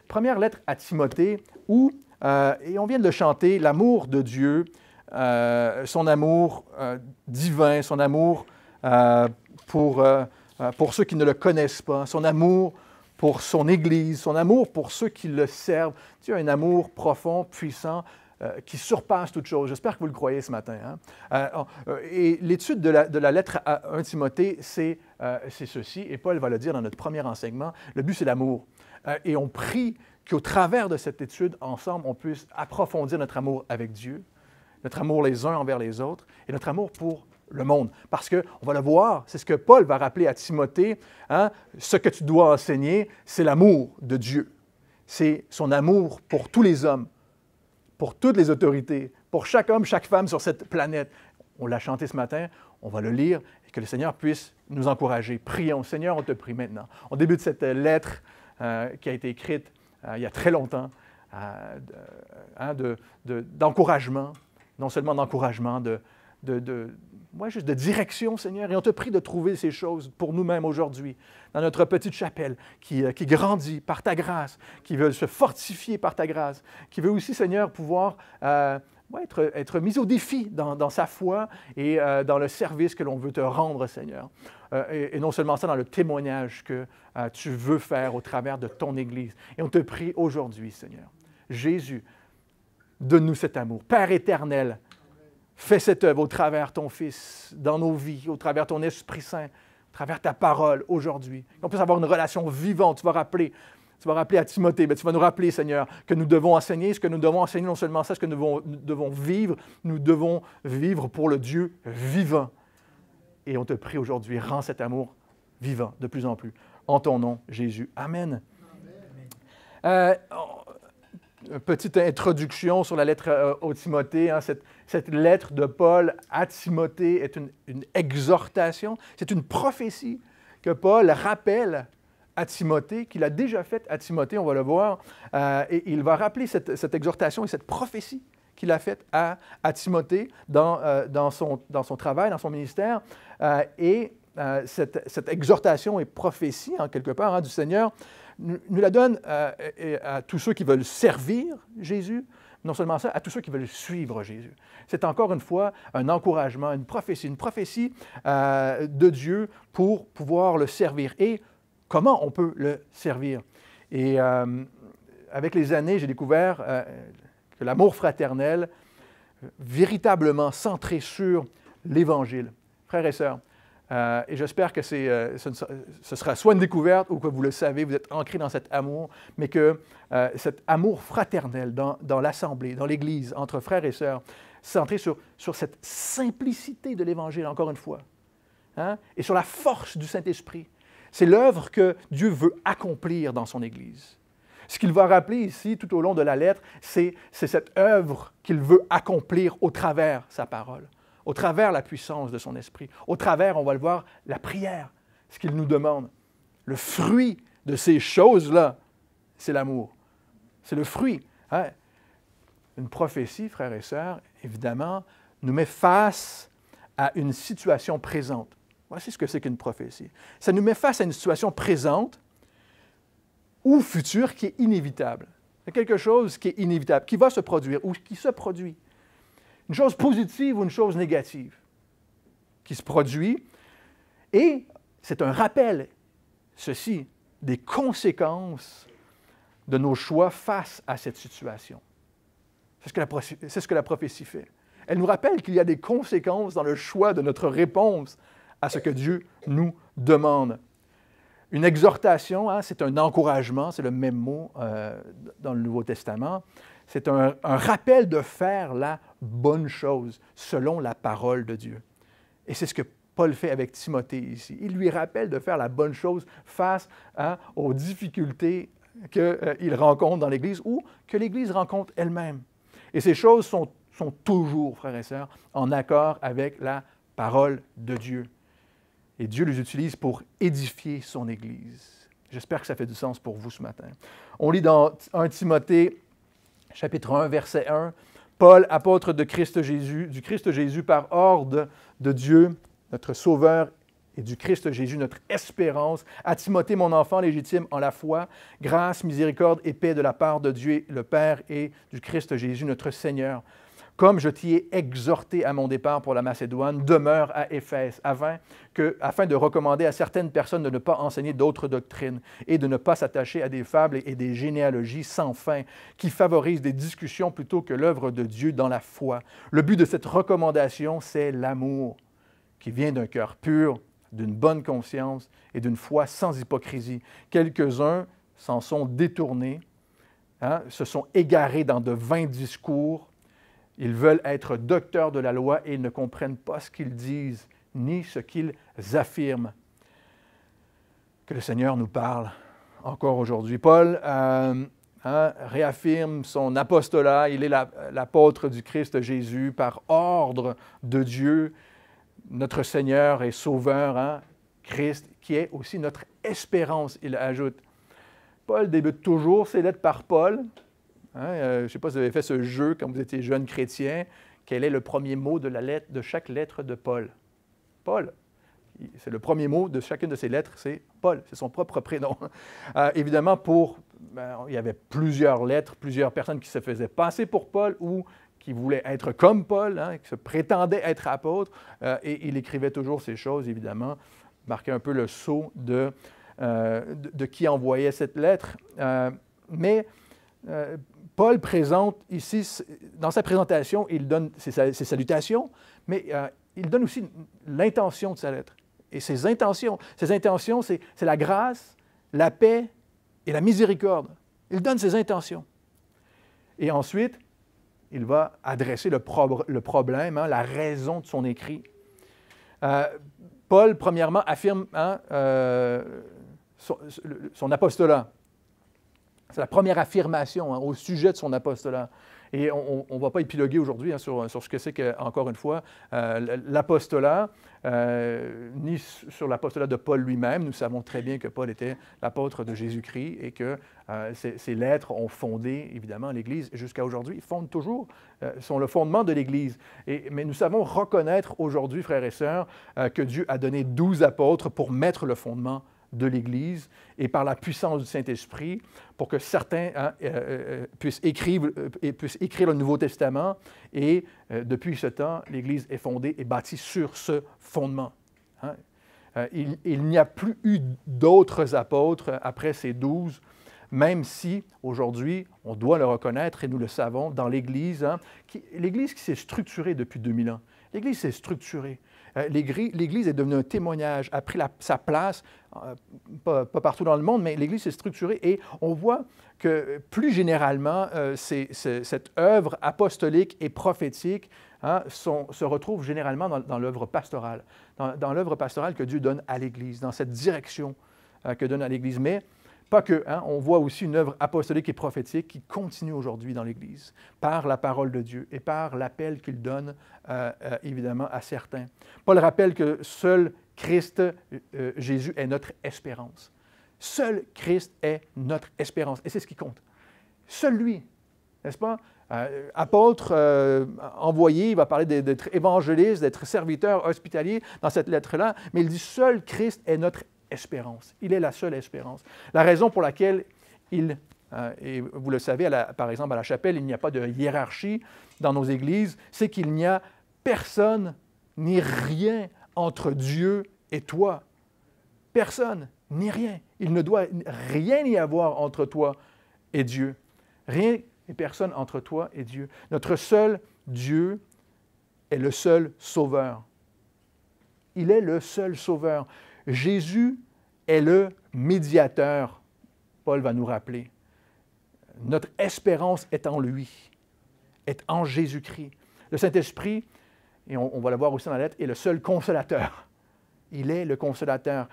première lettre à Timothée où, et on vient de le chanter, l'amour de Dieu, son amour divin, son amour pour ceux qui ne le connaissent pas, son amour pour son Église, son amour pour ceux qui le servent. Dieu a un amour profond, puissant, qui surpasse toute chose. J'espère que vous le croyez ce matin. Hein? Et l'étude de la lettre à 1 Timothée, c'est ceci, et Paul va le dire dans notre premier enseignement, le but c'est l'amour. Et on prie qu'au travers de cette étude, ensemble, on puisse approfondir notre amour avec Dieu, notre amour les uns envers les autres, et notre amour pour le monde. Parce qu'on va le voir, c'est ce que Paul va rappeler à Timothée, hein, ce que tu dois enseigner, c'est l'amour de Dieu. C'est son amour pour tous les hommes, pour toutes les autorités, pour chaque homme, chaque femme sur cette planète. On l'a chanté ce matin, on va le lire, et que le Seigneur puisse nous encourager. Prions. Seigneur, on te prie maintenant. On débute cette lettre qui a été écrite il y a très longtemps, d'encouragement, non seulement d'encouragement, juste de direction, Seigneur. Et on te prie de trouver ces choses pour nous-mêmes aujourd'hui, dans notre petite chapelle qui grandit par ta grâce, qui veut se fortifier par ta grâce, qui veut aussi, Seigneur, pouvoir être mise au défi dans sa foi et dans le service que l'on veut te rendre, Seigneur. Et non seulement ça, dans le témoignage que tu veux faire au travers de ton Église. Et on te prie aujourd'hui, Seigneur. Jésus, donne-nous cet amour. Père éternel, fais cette œuvre au travers ton Fils, dans nos vies, au travers ton Esprit Saint, au travers ta parole aujourd'hui. Qu'on puisse avoir une relation vivante. Tu vas rappeler à Timothée, tu vas nous rappeler, Seigneur, que nous devons enseigner. Ce que nous devons enseigner, non seulement ça, ce que nous devons vivre pour le Dieu vivant. Et on te prie aujourd'hui, rends cet amour vivant de plus en plus. En ton nom, Jésus. Amen. Une petite introduction sur la lettre au Timothée. Hein, cette lettre de Paul à Timothée est une exhortation. C'est une prophétie que Paul rappelle à Timothée, qu'il a déjà faite à Timothée, on va le voir. Et il va rappeler cette exhortation et cette prophétie qu'il a faite à Timothée dans son travail, dans son ministère. Cette exhortation et prophétie, en quelque part, hein, du Seigneur, nous la donne à tous ceux qui veulent servir Jésus, non seulement ça, à tous ceux qui veulent suivre Jésus. C'est encore une fois un encouragement, une prophétie de Dieu pour pouvoir le servir. Et comment on peut le servir? Et avec les années, j'ai découvert que l'amour fraternel, véritablement centré sur l'Évangile. Frères et sœurs, et j'espère que ce sera soit une découverte ou que vous le savez, vous êtes ancrés dans cet amour, mais que cet amour fraternel dans l'Assemblée, dans l'Église, entre frères et sœurs, centré sur cette simplicité de l'Évangile, encore une fois, hein, et sur la force du Saint-Esprit. C'est l'œuvre que Dieu veut accomplir dans son Église. Ce qu'il va rappeler ici, tout au long de la lettre, c'est cette œuvre qu'il veut accomplir au travers sa parole, au travers la puissance de son esprit, au travers, on va le voir, la prière, ce qu'il nous demande. Le fruit de ces choses-là, c'est l'amour. C'est le fruit. Hein? Une prophétie, frères et sœurs, évidemment, nous met face à une situation présente. Voici ce que c'est qu'une prophétie. Ça nous met face à une situation présente ou future qui est inévitable. C'est quelque chose qui est inévitable, qui va se produire ou qui se produit. Une chose positive ou une chose négative qui se produit. Et c'est un rappel, ceci, des conséquences de nos choix face à cette situation. C'est ce que la prophétie fait. Elle nous rappelle qu'il y a des conséquences dans le choix de notre réponse à ce que Dieu nous demande. Une exhortation, hein, c'est un encouragement, c'est le même mot dans le Nouveau Testament. C'est un rappel de faire la bonne chose selon la parole de Dieu. Et c'est ce que Paul fait avec Timothée ici. Il lui rappelle de faire la bonne chose face aux difficultés qu'il rencontre dans l'Église ou que l'Église rencontre elle-même. Et ces choses sont toujours, frères et sœurs, en accord avec la parole de Dieu. Et Dieu les utilise pour édifier son Église. J'espère que ça fait du sens pour vous ce matin. On lit dans 1 Timothée, chapitre 1, verset 1, « Paul, apôtre de Christ Jésus, du Christ Jésus par ordre de Dieu, notre Sauveur et du Christ Jésus, notre espérance. À Timothée, mon enfant légitime en la foi, grâce, miséricorde et paix de la part de Dieu le Père et du Christ Jésus, notre Seigneur. Comme je t'y ai exhorté à mon départ pour la Macédoine, demeure à Éphèse, afin de recommander à certaines personnes de ne pas enseigner d'autres doctrines et de ne pas s'attacher à des fables et des généalogies sans fin, qui favorisent des discussions plutôt que l'œuvre de Dieu dans la foi. Le but de cette recommandation, c'est l'amour, qui vient d'un cœur pur, d'une bonne conscience et d'une foi sans hypocrisie. Quelques-uns s'en sont détournés, se sont égarés dans de vains discours. Ils veulent être docteurs de la loi et ils ne comprennent pas ce qu'ils disent, ni ce qu'ils affirment. Que le Seigneur nous parle encore aujourd'hui. Paul réaffirme son apostolat. Il est l'apôtre du Christ Jésus par ordre de Dieu, notre Seigneur et Sauveur, Christ, qui est aussi notre espérance, il ajoute. Paul débute toujours ses lettres par Paul. Je ne sais pas si vous avez fait ce jeu quand vous étiez jeune chrétien. Quel est le premier mot de chaque lettre de Paul? Paul. C'est le premier mot de chacune de ces lettres, c'est Paul. C'est son propre prénom. Évidemment, il y avait plusieurs lettres, plusieurs personnes qui se faisaient passer pour Paul ou qui voulaient être comme Paul, qui se prétendaient être apôtres. Et il écrivait toujours ces choses, évidemment, marquait un peu le sceau de qui envoyait cette lettre. Mais Paul présente ici, dans sa présentation, il donne ses salutations, mais il donne aussi l'intention de sa lettre. Et ses intentions, c'est la grâce, la paix et la miséricorde. Il donne ses intentions. Et ensuite, il va adresser le problème, la raison de son écrit. Paul, premièrement, affirme son apostolat. C'est la première affirmation au sujet de son apostolat. Et on ne va pas épiloguer aujourd'hui sur ce que c'est encore une fois, l'apostolat, ni sur l'apostolat de Paul lui-même. Nous savons très bien que Paul était l'apôtre de Jésus-Christ et que ces lettres ont fondé, évidemment, l'Église jusqu'à aujourd'hui. Ils fondent toujours, sont le fondement de l'Église. Mais nous savons reconnaître aujourd'hui, frères et sœurs, que Dieu a donné 12 apôtres pour mettre le fondement de l'Église et par la puissance du Saint-Esprit pour que certains puissent écrire le Nouveau Testament et depuis ce temps, l'Église est fondée et bâtie sur ce fondement. Il n'y a plus eu d'autres apôtres après ces 12, même si aujourd'hui, on doit le reconnaître et nous le savons dans l'Église, l'Église qui s'est structurée depuis 2000 ans. L'Église s'est structurée. L'Église est devenue un témoignage, a pris sa place, pas partout dans le monde, mais l'Église s'est structurée et on voit que plus généralement, cette œuvre apostolique et prophétique se retrouve généralement dans l'œuvre pastorale, dans l'œuvre pastorale que Dieu donne à l'Église, dans cette direction que donne à l'Église. Mais pas que, on voit aussi une œuvre apostolique et prophétique qui continue aujourd'hui dans l'Église, par la parole de Dieu et par l'appel qu'il donne, évidemment, à certains. Paul rappelle que seul Christ, Jésus, est notre espérance. Seul Christ est notre espérance. Et c'est ce qui compte. Seul lui, n'est-ce pas? Apôtre, envoyé, il va parler d'être évangéliste, d'être serviteur hospitalier dans cette lettre-là, mais il dit seul Christ est notre espérance. Il est la seule espérance. La raison pour laquelle et vous le savez, par exemple, à la chapelle, il n'y a pas de hiérarchie dans nos églises, c'est qu'il n'y a personne ni rien entre Dieu et toi. Personne ni rien. Il ne doit rien y avoir entre toi et Dieu. Rien et personne entre toi et Dieu. Notre seul Dieu est le seul Sauveur. Il est le seul Sauveur. Jésus est le médiateur, Paul va nous rappeler. Notre espérance est en lui, est en Jésus-Christ. Le Saint-Esprit, et on va le voir aussi dans la lettre, est le seul consolateur. Il est le consolateur.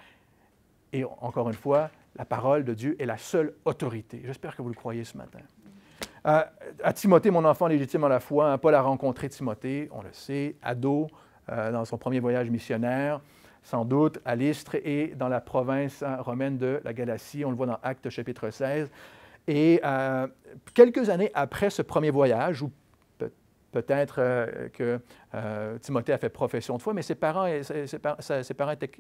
Et encore une fois, la parole de Dieu est la seule autorité. J'espère que vous le croyez ce matin. À Timothée, mon enfant légitime en la foi, Paul a rencontré Timothée, on le sait, ado, dans son premier voyage missionnaire, sans doute à l'Istre et dans la province romaine de la Galatie. On le voit dans Actes chapitre 16. Et quelques années après ce premier voyage, ou peut-être que Timothée a fait profession de foi, mais ses parents étaient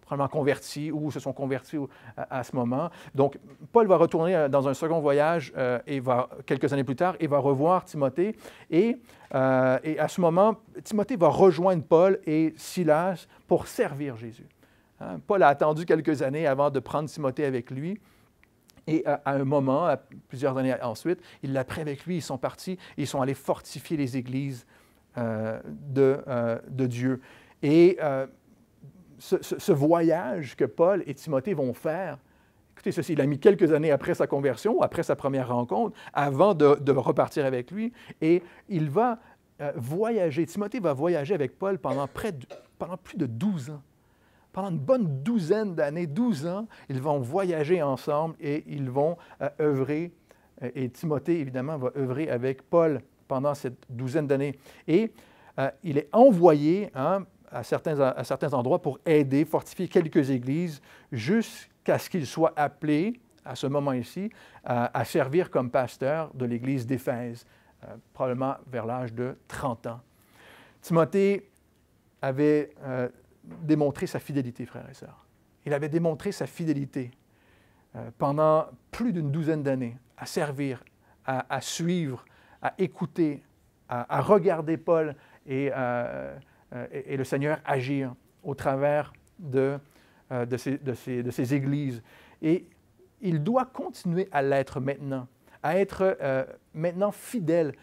probablement convertis ou se sont convertis à ce moment. Donc, Paul va retourner dans un second voyage quelques années plus tard et va revoir Timothée. Et à ce moment, Timothée va rejoindre Paul et Silas pour servir Jésus. Hein? Paul a attendu quelques années avant de prendre Timothée avec lui. Et à un moment, plusieurs années ensuite, il l'a pris avec lui, ils sont partis, ils sont allés fortifier les églises de Dieu. Et ce voyage que Paul et Timothée vont faire, écoutez ceci, il a mis quelques années après sa conversion, après sa première rencontre, avant de repartir avec lui, et il va voyager, Timothée va voyager avec Paul pendant plus de 12 ans. Pendant une bonne douzaine d'années, 12 ans, ils vont voyager ensemble et ils vont œuvrer. Et Timothée, évidemment, va œuvrer avec Paul pendant cette douzaine d'années. Et il est envoyé à certains endroits pour aider, fortifier quelques églises, jusqu'à ce qu'il soit appelé, à ce moment ici, à servir comme pasteur de l'église d'Éphèse, probablement vers l'âge de 30 ans. Timothée avait démontré sa fidélité, frères et sœurs. Il avait démontré sa fidélité pendant plus d'une douzaine d'années à servir, à suivre, à écouter, à regarder Paul et le Seigneur agir au travers de ces églises. Et il doit continuer à l'être maintenant, à être maintenant fidèle.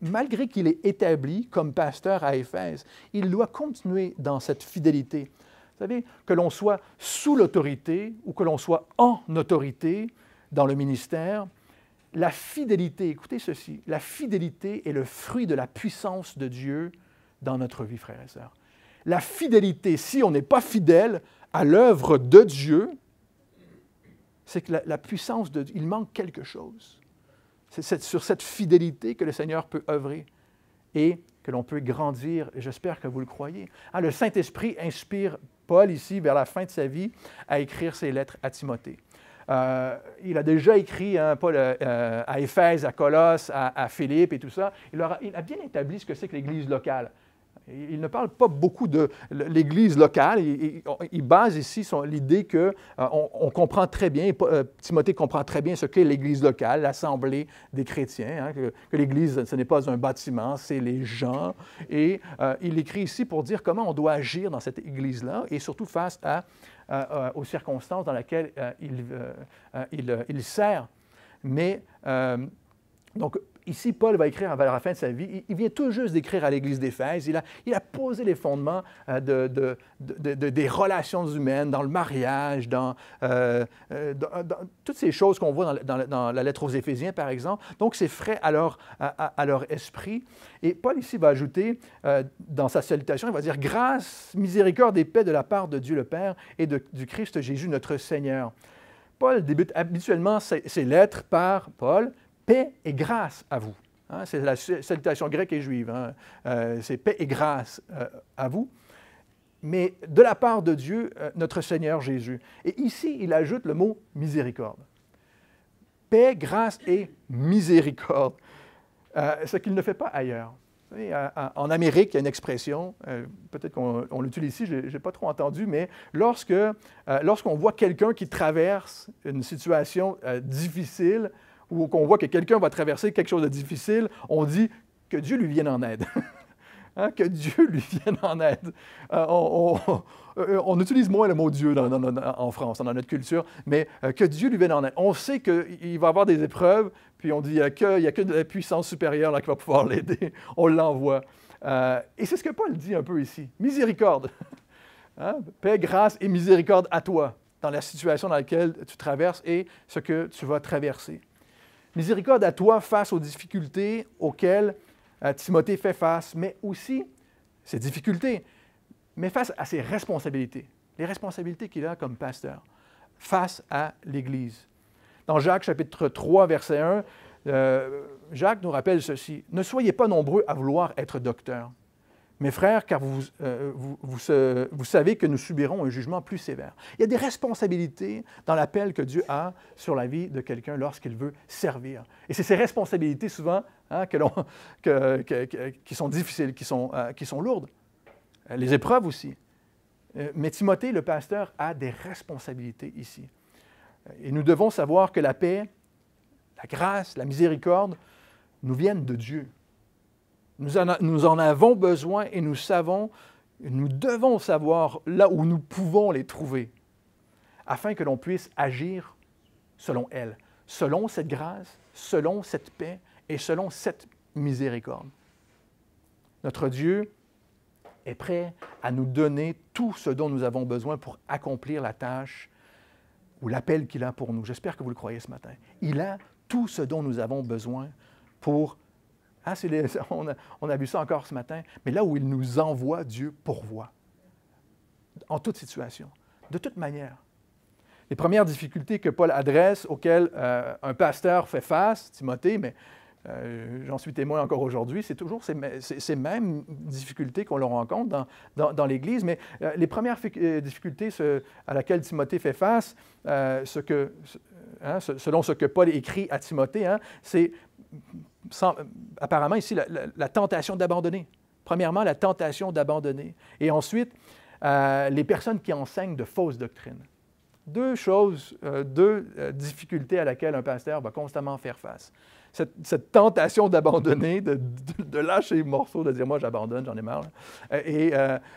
Malgré qu'il est établi comme pasteur à Éphèse, il doit continuer dans cette fidélité. Vous savez, que l'on soit sous l'autorité ou que l'on soit en autorité dans le ministère, la fidélité, écoutez ceci, la fidélité est le fruit de la puissance de Dieu dans notre vie, frères et sœurs. La fidélité, si on n'est pas fidèle à l'œuvre de Dieu, c'est que la puissance de Dieu, il manque quelque chose. C'est sur cette fidélité que le Seigneur peut œuvrer et que l'on peut grandir, et j'espère que vous le croyez. Le Saint-Esprit inspire Paul, ici, vers la fin de sa vie, à écrire ses lettres à Timothée. Il a déjà écrit, Paul, à Éphèse, à Colosse, à Philippe et tout ça. Il a bien établi ce que c'est que l'Église locale. Il ne parle pas beaucoup de l'Église locale. Il base ici l'idée qu'on comprend très bien, Timothée comprend très bien ce qu'est l'Église locale, l'Assemblée des chrétiens, que l'Église, ce n'est pas un bâtiment, c'est les gens. Et il écrit ici pour dire comment on doit agir dans cette Église-là et surtout face aux circonstances dans lesquelles il sert. Mais, donc, ici, Paul va écrire vers la fin de sa vie. Il vient tout juste d'écrire à l'Église d'Éphèse. Il a posé les fondements des relations humaines, dans le mariage, dans toutes ces choses qu'on voit dans la lettre aux Éphésiens, par exemple. Donc, c'est frais à leur esprit. Et Paul, ici, va ajouter, dans sa salutation, il va dire « Grâce, miséricorde et paix de la part de Dieu le Père et du Christ Jésus, notre Seigneur. » Paul débute habituellement ses lettres par Paul, paix et grâce à vous. C'est la salutation grecque et juive. C'est paix et grâce à vous. Mais de la part de Dieu, notre Seigneur Jésus. Et ici, il ajoute le mot miséricorde. Paix, grâce et miséricorde. Ce qu'il ne fait pas ailleurs. Vous savez, en Amérique, il y a une expression, peut-être qu'on l'utilise ici, je n'ai pas trop entendu, mais lorsqu'on voit quelqu'un qui traverse une situation difficile, ou qu'on voit que quelqu'un va traverser quelque chose de difficile, on dit que Dieu lui vienne en aide. Que Dieu lui vienne en aide. On utilise moins le mot Dieu en France, dans notre culture, mais que Dieu lui vienne en aide. On sait qu'il va avoir des épreuves, puis on dit qu'il n'y a que de la puissance supérieure là, qui va pouvoir l'aider. On l'envoie. Et c'est ce que Paul dit un peu ici. Miséricorde. Paix, grâce et miséricorde à toi, dans la situation dans laquelle tu traverses et ce que tu vas traverser. Miséricorde à toi face aux difficultés auxquelles Timothée fait face, mais aussi ses difficultés, mais face à ses responsabilités, les responsabilités qu'il a comme pasteur face à l'Église. Dans Jacques chapitre 3, verset 1, Jacques nous rappelle ceci. « Ne soyez pas nombreux à vouloir être docteurs, Mes frères, car vous savez que nous subirons un jugement plus sévère. Il y a des responsabilités dans l'appel que Dieu a sur la vie de quelqu'un lorsqu'il veut servir. Et c'est ces responsabilités souvent qui sont difficiles, qui sont lourdes. Les épreuves aussi. Mais Timothée, le pasteur, a des responsabilités ici. Et nous devons savoir que la paix, la grâce, la miséricorde nous viennent de Dieu. Nous en avons besoin et nous devons savoir là où nous pouvons les trouver, afin que l'on puisse agir selon elles, selon cette grâce, selon cette paix et selon cette miséricorde. Notre Dieu est prêt à nous donner tout ce dont nous avons besoin pour accomplir la tâche ou l'appel qu'il a pour nous. J'espère que vous le croyez ce matin. Il a tout ce dont nous avons besoin pour... on a vu ça encore ce matin, mais là où il nous envoie, Dieu pourvoit. En toute situation, de toute manière. Les premières difficultés que Paul adresse, auxquelles un pasteur fait face, Timothée, mais j'en suis témoin encore aujourd'hui, c'est toujours ces mêmes difficultés qu'on le rencontre dans l'Église, mais les premières difficultés à laquelle Timothée fait face, selon ce que Paul écrit à Timothée, c'est apparemment ici la tentation d'abandonner. Premièrement, la tentation d'abandonner. Et ensuite, les personnes qui enseignent de fausses doctrines. Deux difficultés à laquelle un pasteur va constamment faire face. Cette tentation d'abandonner, de lâcher le morceau, de dire « moi j'abandonne, j'en ai marre », et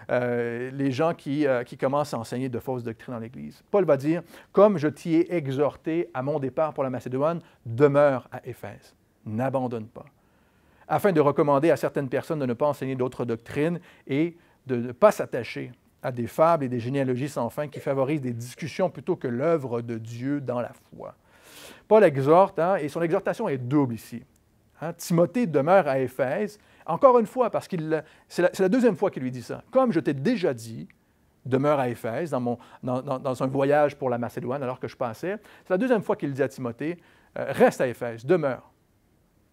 les gens qui commencent à enseigner de fausses doctrines dans l'Église. Paul va dire « Comme je t'y ai exhorté à mon départ pour la Macédoine, demeure à Éphèse, n'abandonne pas. » Afin de recommander à certaines personnes de ne pas enseigner d'autres doctrines et de ne pas s'attacher à des fables et des généalogies sans fin qui favorisent des discussions plutôt que l'œuvre de Dieu dans la foi. Paul exhorte, et son exhortation est double ici. Timothée demeure à Éphèse, encore une fois, parce que c'est la deuxième fois qu'il lui dit ça. Comme je t'ai déjà dit, demeure à Éphèse, dans un voyage pour la Macédoine, alors que je passais. C'est la deuxième fois qu'il dit à Timothée, reste à Éphèse, demeure.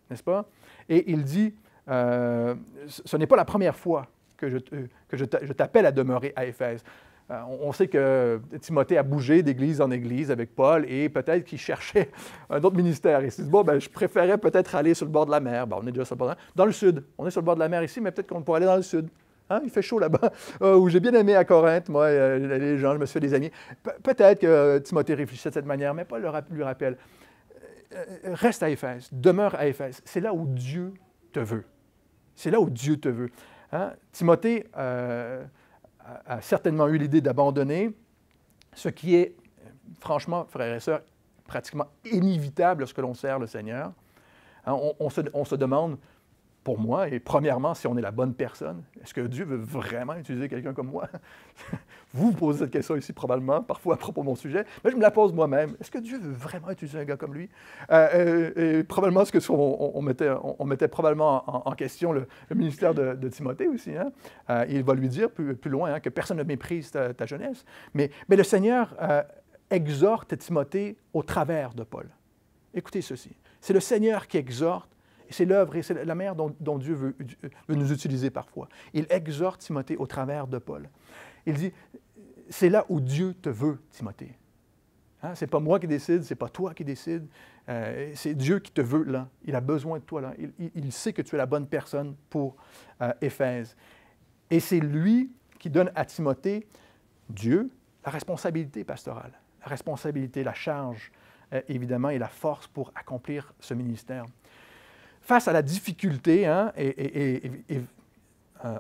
N'est-ce pas? Et il dit, ce n'est pas la première fois que je t'appelle à demeurer à Éphèse. On sait que Timothée a bougé d'église en église avec Paul et peut-être qu'il cherchait un autre ministère. Il s'est dit, je préférais peut-être aller sur le bord de la mer. On est déjà sur le bord de la mer. Dans le sud. On est sur le bord de la mer ici, mais peut-être qu'on pourrait aller dans le sud. Il fait chaud là-bas. Où j'ai bien aimé à Corinthe, moi, les gens, je me suis fait des amis. Peut-être que Timothée réfléchissait de cette manière, mais Paul lui rappelle, reste à Éphèse, demeure à Éphèse. C'est là où Dieu te veut. C'est là où Dieu te veut. Timothée a certainement eu l'idée d'abandonner, ce qui est, franchement, frères et sœurs, pratiquement inévitable lorsque l'on sert le Seigneur. On se demande, pour moi, et premièrement, si on est la bonne personne, est-ce que Dieu veut vraiment utiliser quelqu'un comme moi? Vous posez cette question ici probablement, parfois à propos de mon sujet, mais je me la pose moi-même. Est-ce que Dieu veut vraiment utiliser un gars comme lui? Et probablement, on mettait probablement en question le ministère de Timothée aussi. Il va lui dire plus loin que personne ne méprise ta jeunesse. Mais le Seigneur exhorte Timothée au travers de Paul. Écoutez ceci. C'est le Seigneur qui exhorte. Et c'est l'œuvre et c'est la manière dont Dieu veut nous utiliser parfois. Il exhorte Timothée au travers de Paul. Il dit, c'est là où Dieu te veut, Timothée. Ce n'est pas moi qui décide, ce n'est pas toi qui décide. C'est Dieu qui te veut là. Il a besoin de toi là. Il sait que tu es la bonne personne pour Éphèse. Et c'est lui qui donne à Timothée, Dieu, la responsabilité pastorale, la responsabilité, la charge, évidemment, et la force pour accomplir ce ministère. Face à la difficulté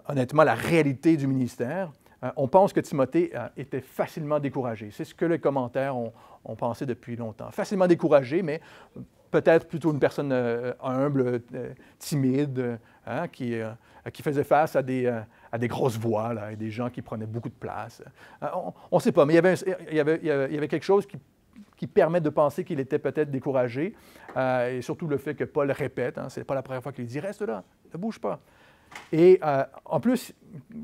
honnêtement, la réalité du ministère, on pense que Timothée était facilement découragé. C'est ce que les commentaires ont pensé depuis longtemps. Facilement découragé, mais peut-être plutôt une personne humble, timide, qui faisait face à des grosses voix, là, et des gens qui prenaient beaucoup de place. On ne sait pas, mais il y avait quelque chose qui permet de penser qu'il était peut-être découragé, et surtout le fait que Paul répète, ce n'est pas la première fois qu'il dit « Reste là, ne bouge pas ». Et en plus,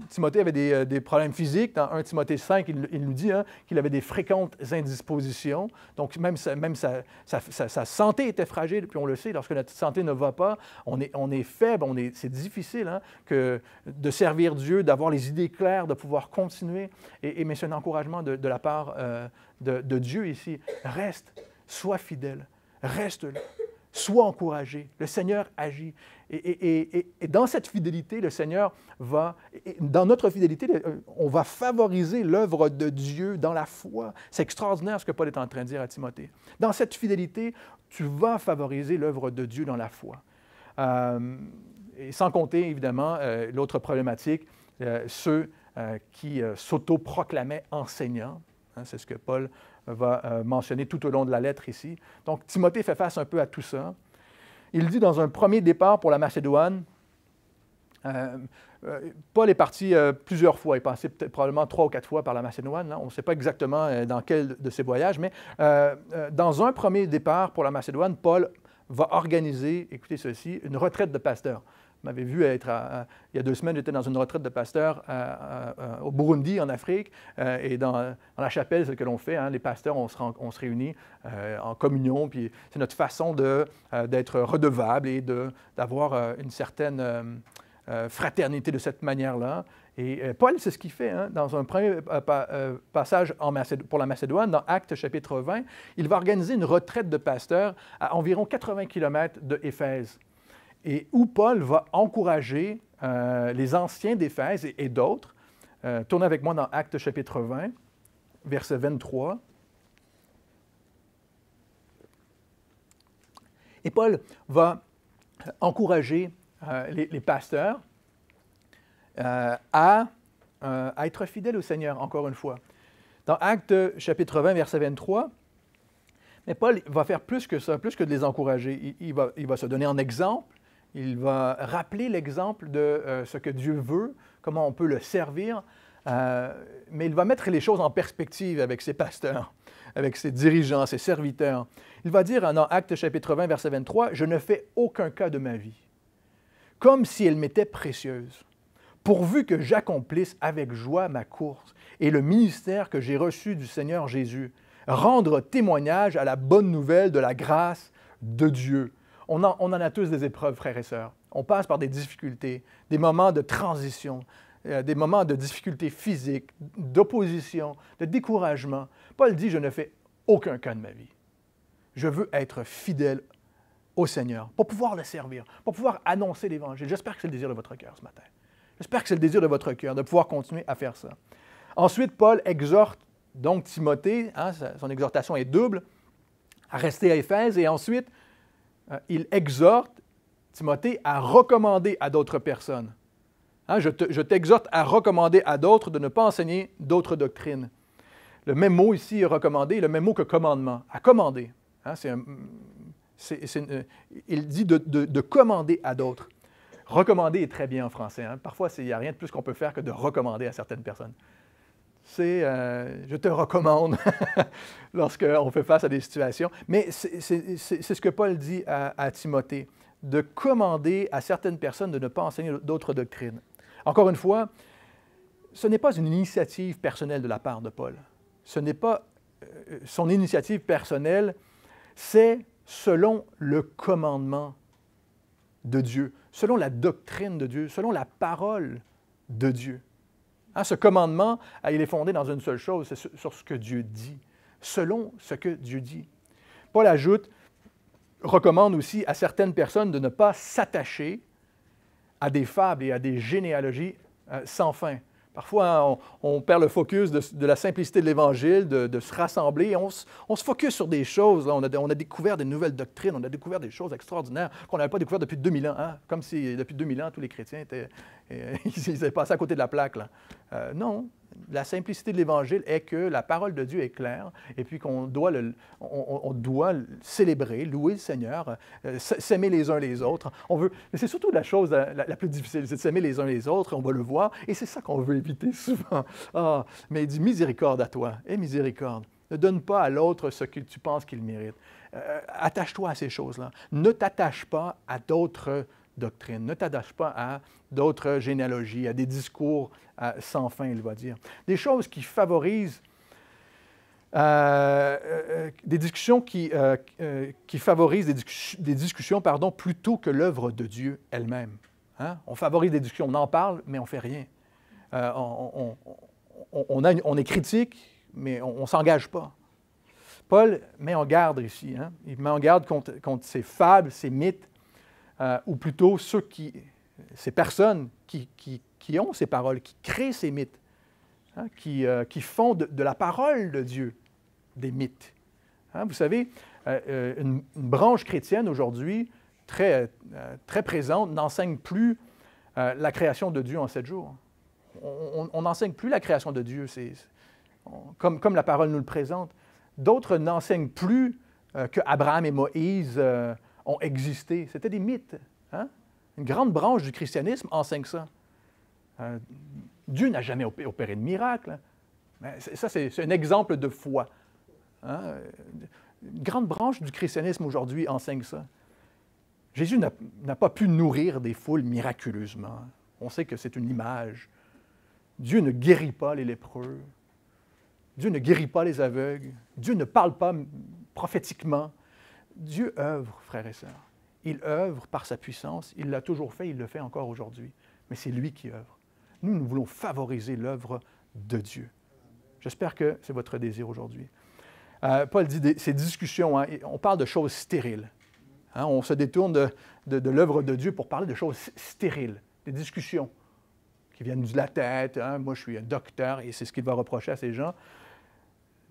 Timothée avait des problèmes physiques. Dans 1 Timothée 5, il nous dit qu'il avait des fréquentes indispositions. Donc, même sa santé était fragile. Puis on le sait, lorsque notre santé ne va pas, on est faible, c'est difficile de servir Dieu, d'avoir les idées claires, de pouvoir continuer. Mais c'est un encouragement de la part de Dieu ici. Reste, sois fidèle, reste là. Sois encouragé. Le Seigneur agit. Et dans cette fidélité, le Seigneur dans notre fidélité, on va favoriser l'œuvre de Dieu dans la foi. C'est extraordinaire ce que Paul est en train de dire à Timothée. Dans cette fidélité, tu vas favoriser l'œuvre de Dieu dans la foi. Et sans compter, évidemment, l'autre problématique, ceux qui s'autoproclamaient enseignants. C'est ce que Paul va mentionner tout au long de la lettre ici. Donc, Timothée fait face un peu à tout ça. Il dit dans un premier départ pour la Macédoine, Paul est parti plusieurs fois. Il est passé probablement 3 ou 4 fois par la Macédoine. On ne sait pas exactement dans quel de ses voyages, mais dans un premier départ pour la Macédoine, Paul va organiser, écoutez ceci, une retraite de pasteurs. Vous m'avez vu il y a 2 semaines, j'étais dans une retraite de pasteur au Burundi, en Afrique, et dans la chapelle, c'est ce que l'on fait, les pasteurs, on se réunit en communion, puis c'est notre façon d'être redevable et d'avoir une certaine fraternité de cette manière-là. Et Paul, c'est ce qu'il fait dans un premier passage pour la Macédoine, dans Actes chapitre 20, il va organiser une retraite de pasteurs à environ 80 km de Éphèse, et où Paul va encourager les anciens d'Éphèse et d'autres. Tournez avec moi dans Actes chapitre 20, verset 23. Et Paul va encourager les pasteurs à être fidèles au Seigneur, encore une fois. Dans Actes chapitre 20, verset 23, mais Paul va faire plus que ça, plus que de les encourager. Il va se donner en exemple. Il va rappeler l'exemple de ce que Dieu veut, comment on peut le servir, mais il va mettre les choses en perspective avec ses pasteurs, avec ses dirigeants, ses serviteurs. Il va dire dans Actes chapitre 20, verset 23, « Je ne fais aucun cas de ma vie, comme si elle m'était précieuse, pourvu que j'accomplisse avec joie ma course et le ministère que j'ai reçu du Seigneur Jésus, rendre témoignage à la bonne nouvelle de la grâce de Dieu. » On en a tous des épreuves, frères et sœurs. On passe par des difficultés, des moments de transition, des moments de difficultés physiques, d'opposition, de découragement. Paul dit, je ne fais aucun cas de ma vie. Je veux être fidèle au Seigneur pour pouvoir le servir, pour pouvoir annoncer l'Évangile. J'espère que c'est le désir de votre cœur ce matin. J'espère que c'est le désir de votre cœur de pouvoir continuer à faire ça. Ensuite, Paul exhorte donc Timothée, son exhortation est double, à rester à Éphèse, et ensuite, il exhorte Timothée à recommander à d'autres personnes. Je t'exhorte à recommander à d'autres de ne pas enseigner d'autres doctrines. Le même mot ici, recommander, le même mot que commandement, à commander. Il dit de commander à d'autres. Recommander est très bien en français. Parfois, il n'y a rien de plus qu'on peut faire que de recommander à certaines personnes. C'est je te recommande lorsqu'on fait face à des situations. Mais c'est ce que Paul dit à Timothée, de commander à certaines personnes de ne pas enseigner d'autres doctrines. Encore une fois, ce n'est pas une initiative personnelle de la part de Paul. Ce n'est pas son initiative personnelle, c'est selon le commandement de Dieu, selon la doctrine de Dieu, selon la parole de Dieu. Ce commandement, il est fondé dans une seule chose, c'est sur ce que Dieu dit, selon ce que Dieu dit. Paul recommande aussi à certaines personnes de ne pas s'attacher à des fables et à des généalogies sans fin. Parfois, on perd le focus de la simplicité de l'Évangile, de se rassembler. On se focus sur des choses. Là. On a découvert des nouvelles doctrines, on a découvert des choses extraordinaires qu'on n'avait pas découvertes depuis 2000 ans. Comme si depuis 2000 ans, tous les chrétiens ils avaient passé à côté de la plaque. Là. Non, la simplicité de l'Évangile est que la parole de Dieu est claire et puis qu'on doit, on doit célébrer, louer le Seigneur, s'aimer les uns les autres. Mais c'est surtout la chose la plus difficile, c'est de s'aimer les uns les autres, on va le voir, et c'est ça qu'on veut éviter souvent. Mais il dit miséricorde à toi, et miséricorde. Ne donne pas à l'autre ce que tu penses qu'il mérite. Attache-toi à ces choses-là. Ne t'attache pas à d'autres doctrines. Ne t'attache pas à d'autres généalogies, à des discours sans fin, il va dire. Des choses qui favorisent, des discussions qui favorisent des discussions plutôt que l'œuvre de Dieu elle-même. Hein? On favorise des discussions, on en parle, mais on ne fait rien. On est critique, mais on ne s'engage pas. Paul met en garde ici. Hein? Il met en garde contre ces fables, ces mythes, ou plutôt ces personnes qui ont ces paroles, qui créent ces mythes, hein? qui font de la parole de Dieu des mythes. Hein? Vous savez, une branche chrétienne aujourd'hui, très présente, n'enseigne plus la création de Dieu en 7 jours. On n'enseigne plus la création de Dieu, comme la parole nous le présente. D'autres n'enseignent plus qu'Abraham et Moïse ont existé. C'était des mythes. Hein? Une grande branche du christianisme enseigne ça. Dieu n'a jamais opéré de miracle. Mais ça, c'est un exemple de foi. Hein? Une grande branche du christianisme aujourd'hui enseigne ça. Jésus n'a pas pu nourrir des foules miraculeusement. On sait que c'est une image. Dieu ne guérit pas les lépreux. Dieu ne guérit pas les aveugles. Dieu ne parle pas prophétiquement. Dieu œuvre, frères et sœurs. Il œuvre par sa puissance. Il l'a toujours fait, il le fait encore aujourd'hui. Mais c'est lui qui œuvre. Nous voulons favoriser l'œuvre de Dieu. J'espère que c'est votre désir aujourd'hui. Paul dit ces discussions, hein, on parle de choses stériles. Hein, on se détourne de l'œuvre de Dieu pour parler de choses stériles, des discussions qui viennent de la tête. Hein, moi, je suis un docteur et c'est ce qu'il va reprocher à ces gens.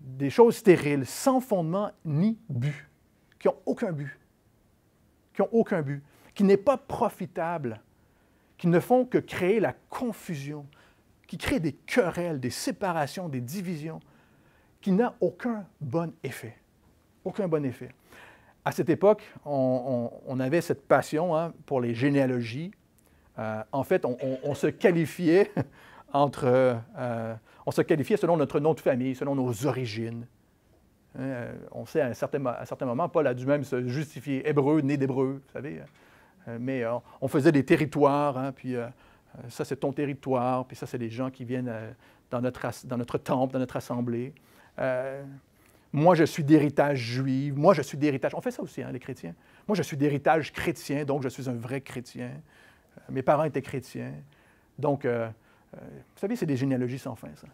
Des choses stériles, sans fondement ni but, qui n'ont aucun but, qui n'est pas profitable, qui ne font que créer la confusion, qui créent des querelles, des séparations, des divisions, qui n'a aucun bon effet. Aucun bon effet. À cette époque, on avait cette passion hein, pour les généalogies. En fait, on se qualifiait on se qualifiait selon notre nom de famille, selon nos origines. On sait à un certain moment, Paul a dû même se justifier hébreu, né d'hébreu, vous savez. Mais on faisait des territoires, hein, puis ça c'est ton territoire, puis ça c'est les gens qui viennent dans notre temple, dans notre assemblée. Moi, je suis d'héritage juif. Moi, je suis d'héritage... On fait ça aussi, hein, les chrétiens. Moi, je suis d'héritage chrétien, donc je suis un vrai chrétien. Mes parents étaient chrétiens. Donc, vous savez, c'est des généalogies sans fin, ça.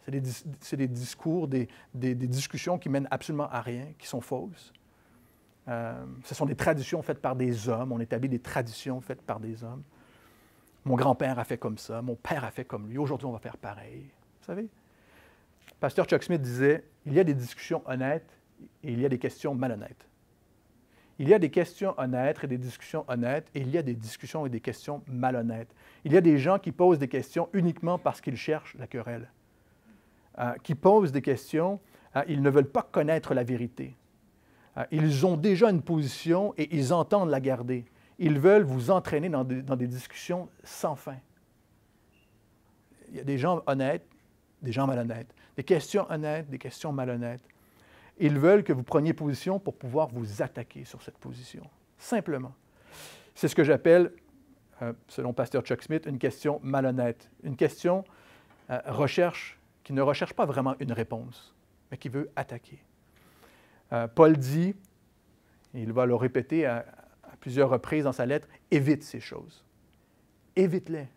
C'est des discours, des discussions qui mènent absolument à rien, qui sont fausses. Ce sont des traditions faites par des hommes. On établit des traditions faites par des hommes. Mon grand-père a fait comme ça. Mon père a fait comme lui. Aujourd'hui, on va faire pareil. Vous savez? Pasteur Chuck Smith disait, il y a des discussions honnêtes et il y a des questions malhonnêtes. Il y a des questions honnêtes et des discussions honnêtes et il y a des discussions et des questions malhonnêtes. Il y a des gens qui posent des questions uniquement parce qu'ils cherchent la querelle, qui posent des questions, ils ne veulent pas connaître la vérité. Ils ont déjà une position et ils entendent la garder. Ils veulent vous entraîner dans des discussions sans fin. Il y a des gens honnêtes, des gens malhonnêtes. Des questions honnêtes, des questions malhonnêtes. Ils veulent que vous preniez position pour pouvoir vous attaquer sur cette position. Simplement. C'est ce que j'appelle, selon Pasteur Chuck Smith, une question malhonnête. Une question qui ne recherche pas vraiment une réponse, mais qui veut attaquer. Paul dit, et il va le répéter à plusieurs reprises dans sa lettre, évite ces choses. Évite-les.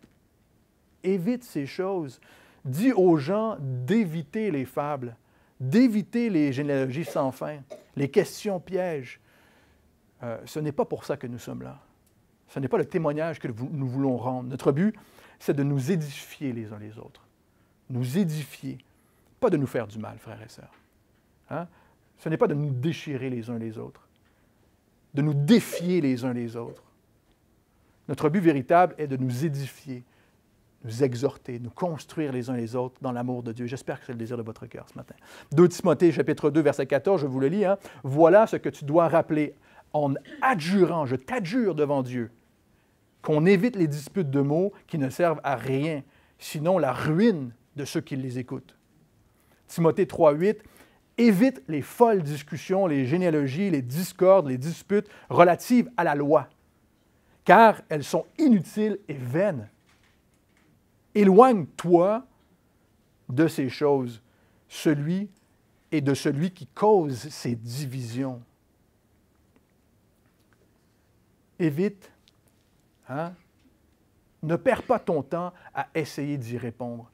Évite ces choses. Dis aux gens d'éviter les fables, d'éviter les généalogies sans fin, les questions pièges. Ce n'est pas pour ça que nous sommes là. Ce n'est pas le témoignage que nous voulons rendre. Notre but, c'est de nous édifier les uns les autres. Nous édifier, pas de nous faire du mal, frères et sœurs. Hein? Ce n'est pas de nous déchirer les uns les autres, de nous défier les uns les autres. Notre but véritable est de nous édifier, nous exhorter, nous construire les uns les autres dans l'amour de Dieu. J'espère que c'est le désir de votre cœur ce matin. 2 Timothée, chapitre 2, verset 14, je vous le lis. Hein? Voilà ce que tu dois rappeler en adjurant, je t'adjure devant Dieu, qu'on évite les disputes de mots qui ne servent à rien, sinon la ruine de ceux qui les écoutent. Timothée 3, 8, évite les folles discussions, les généalogies, les discordes, les disputes relatives à la loi, car elles sont inutiles et vaines. Éloigne-toi de ces choses, celui et de celui qui cause ces divisions. Évite, ne perds pas ton temps à essayer d'y répondre.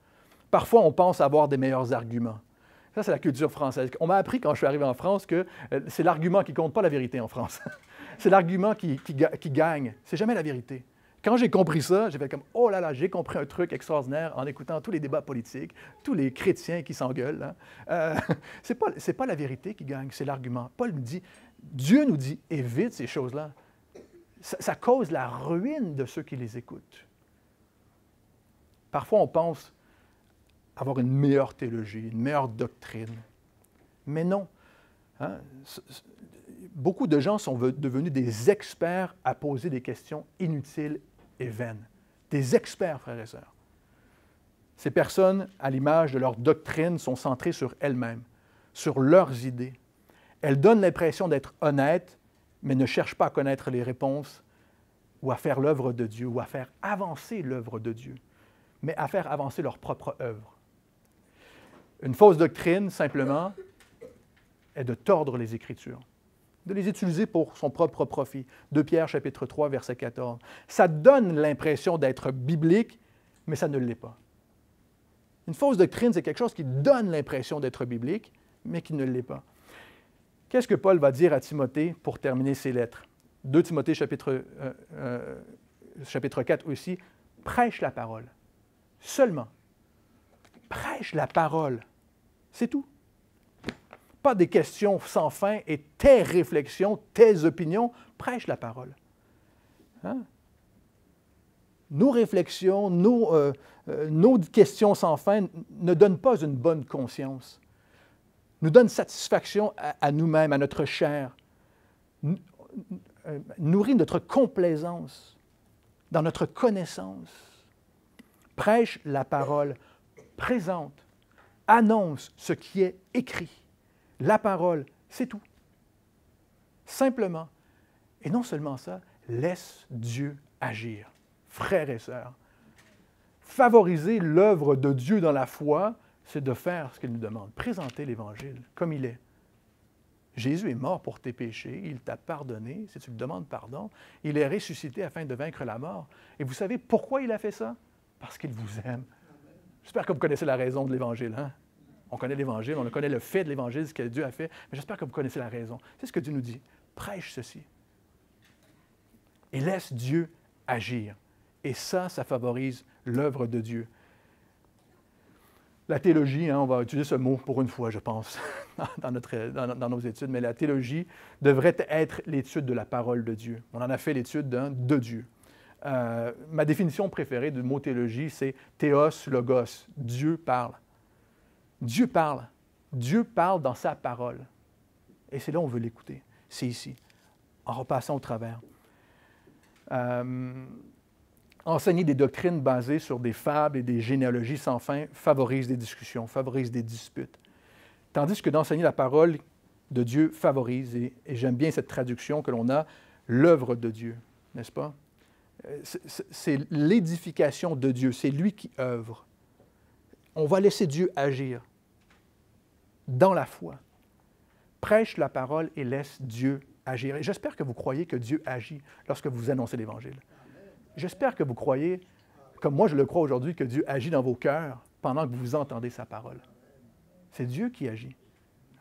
Parfois, on pense avoir des meilleurs arguments. Ça, c'est la culture française. On m'a appris quand je suis arrivé en France que c'est l'argument qui compte, pas la vérité en France. C'est l'argument qui gagne. C'est jamais la vérité. Quand j'ai compris ça, j'ai fait comme « Oh là là, j'ai compris un truc extraordinaire en écoutant tous les débats politiques, tous les chrétiens qui s'engueulent. C'est pas la vérité qui gagne, c'est l'argument. Paul nous dit, Dieu nous dit « Évite ces choses-là. » Ça cause la ruine de ceux qui les écoutent. Parfois, on pense avoir une meilleure théologie, une meilleure doctrine. Mais non. Beaucoup de gens sont devenus des experts à poser des questions inutiles et vaines. Des experts, frères et sœurs. Ces personnes, à l'image de leur doctrine, sont centrées sur elles-mêmes, sur leurs idées. Elles donnent l'impression d'être honnêtes, mais ne cherchent pas à connaître les réponses ou à faire l'œuvre de Dieu, ou à faire avancer l'œuvre de Dieu, mais à faire avancer leur propre œuvre. Une fausse doctrine, simplement, est de tordre les Écritures, de les utiliser pour son propre profit. 2 Pierre, chapitre 3, verset 14. Ça donne l'impression d'être biblique, mais ça ne l'est pas. Une fausse doctrine, c'est quelque chose qui donne l'impression d'être biblique, mais qui ne l'est pas. Qu'est-ce que Paul va dire à Timothée pour terminer ses lettres? 2 Timothée, chapitre 4 aussi, prêche la parole. Seulement. Prêche la parole. C'est tout. Pas des questions sans fin et tes réflexions, tes opinions. Prêche la parole. Nos réflexions, nos questions sans fin ne donnent pas une bonne conscience. Nous donnent satisfaction à nous-mêmes, à notre chair. Nourrit notre complaisance dans notre connaissance. Prêche la parole, présente, annonce ce qui est écrit. La parole, c'est tout. Simplement. Et non seulement ça, laisse Dieu agir. Frères et sœurs, favoriser l'œuvre de Dieu dans la foi, c'est de faire ce qu'il nous demande. Présenter l'Évangile comme il est. Jésus est mort pour tes péchés, il t'a pardonné, si tu lui demandes pardon. Il est ressuscité afin de vaincre la mort. Et vous savez pourquoi il a fait ça? Parce qu'il vous aime. J'espère que vous connaissez la raison de l'Évangile. On connaît l'Évangile, on connaît le fait de l'Évangile, ce que Dieu a fait, mais j'espère que vous connaissez la raison. C'est ce que Dieu nous dit. Prêche ceci. Et laisse Dieu agir. Et ça favorise l'œuvre de Dieu. La théologie, on va utiliser ce mot pour une fois, je pense, dans nos études, mais la théologie devrait être l'étude de la parole de Dieu. On en a fait l'étude de Dieu. Ma définition préférée du mot théologie, c'est théos logos. Dieu parle. Dieu parle. Dieu parle dans sa parole. Et c'est là où on veut l'écouter. C'est ici, en repassant au travers. Enseigner des doctrines basées sur des fables et des généalogies sans fin favorise des discussions, favorise des disputes. Tandis que d'enseigner la parole de Dieu favorise, et j'aime bien cette traduction que l'on a, l'œuvre de Dieu, n'est-ce pas? C'est l'édification de Dieu, c'est lui qui œuvre. On va laisser Dieu agir dans la foi. Prêche la parole et laisse Dieu agir. Et j'espère que vous croyez que Dieu agit lorsque vous annoncez l'Évangile. J'espère que vous croyez, comme moi je le crois aujourd'hui, que Dieu agit dans vos cœurs pendant que vous entendez sa parole. C'est Dieu qui agit.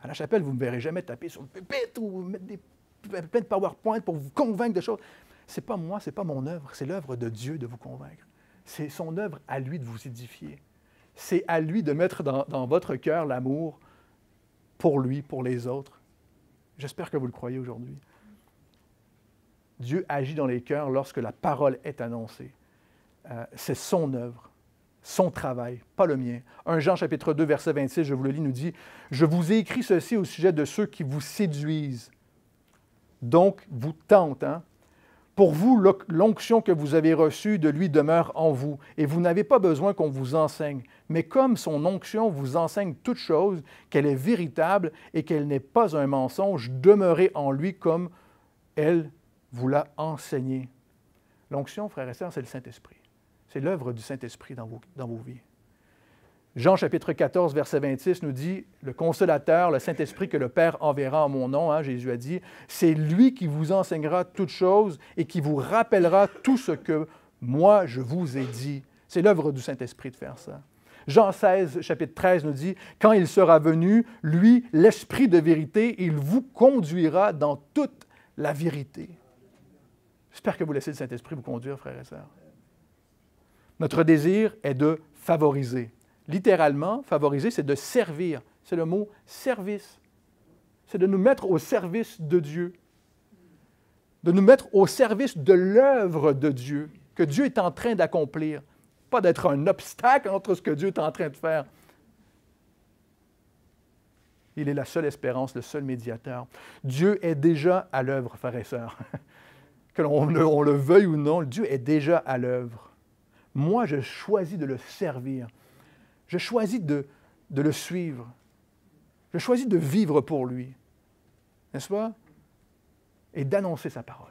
À la chapelle, vous ne me verrez jamais taper sur le pupitre ou mettre plein de PowerPoint pour vous convaincre de choses. Ce n'est pas moi, ce n'est pas mon œuvre, c'est l'œuvre de Dieu de vous convaincre. C'est son œuvre à lui de vous édifier. C'est à lui de mettre dans votre cœur l'amour pour lui, pour les autres. J'espère que vous le croyez aujourd'hui. Dieu agit dans les cœurs lorsque la parole est annoncée. C'est son œuvre, son travail, pas le mien. 1 Jean chapitre 2, verset 26, je vous le lis, nous dit « Je vous ai écrit ceci au sujet de ceux qui vous séduisent, donc vous tentent. Pour vous, l'onction que vous avez reçue de lui demeure en vous, et vous n'avez pas besoin qu'on vous enseigne. Mais comme son onction vous enseigne toute chose, qu'elle est véritable et qu'elle n'est pas un mensonge, demeurez en lui comme elle vous l'a enseigné. L'onction, frères et sœurs, c'est le Saint-Esprit. C'est l'œuvre du Saint-Esprit dans vos vies. Jean chapitre 14, verset 26 nous dit, « Le consolateur, le Saint-Esprit que le Père enverra en mon nom, hein, Jésus a dit, c'est lui qui vous enseignera toutes choses et qui vous rappellera tout ce que moi je vous ai dit. » C'est l'œuvre du Saint-Esprit de faire ça. Jean 16, chapitre 13 nous dit, « Quand il sera venu, lui, l'Esprit de vérité, il vous conduira dans toute la vérité. » J'espère que vous laissez le Saint-Esprit vous conduire, frères et sœurs. Notre désir est de favoriser. Littéralement, favoriser, c'est de servir. C'est le mot service. C'est de nous mettre au service de Dieu. De nous mettre au service de l'œuvre de Dieu, que Dieu est en train d'accomplir. Pas d'être un obstacle entre ce que Dieu est en train de faire. Il est la seule espérance, le seul médiateur. Dieu est déjà à l'œuvre, frères et sœurs. Que l'on le veuille ou non, Dieu est déjà à l'œuvre. Moi, je choisis de le servir. Je choisis de le suivre. Je choisis de vivre pour lui. N'est-ce pas? Et d'annoncer sa parole.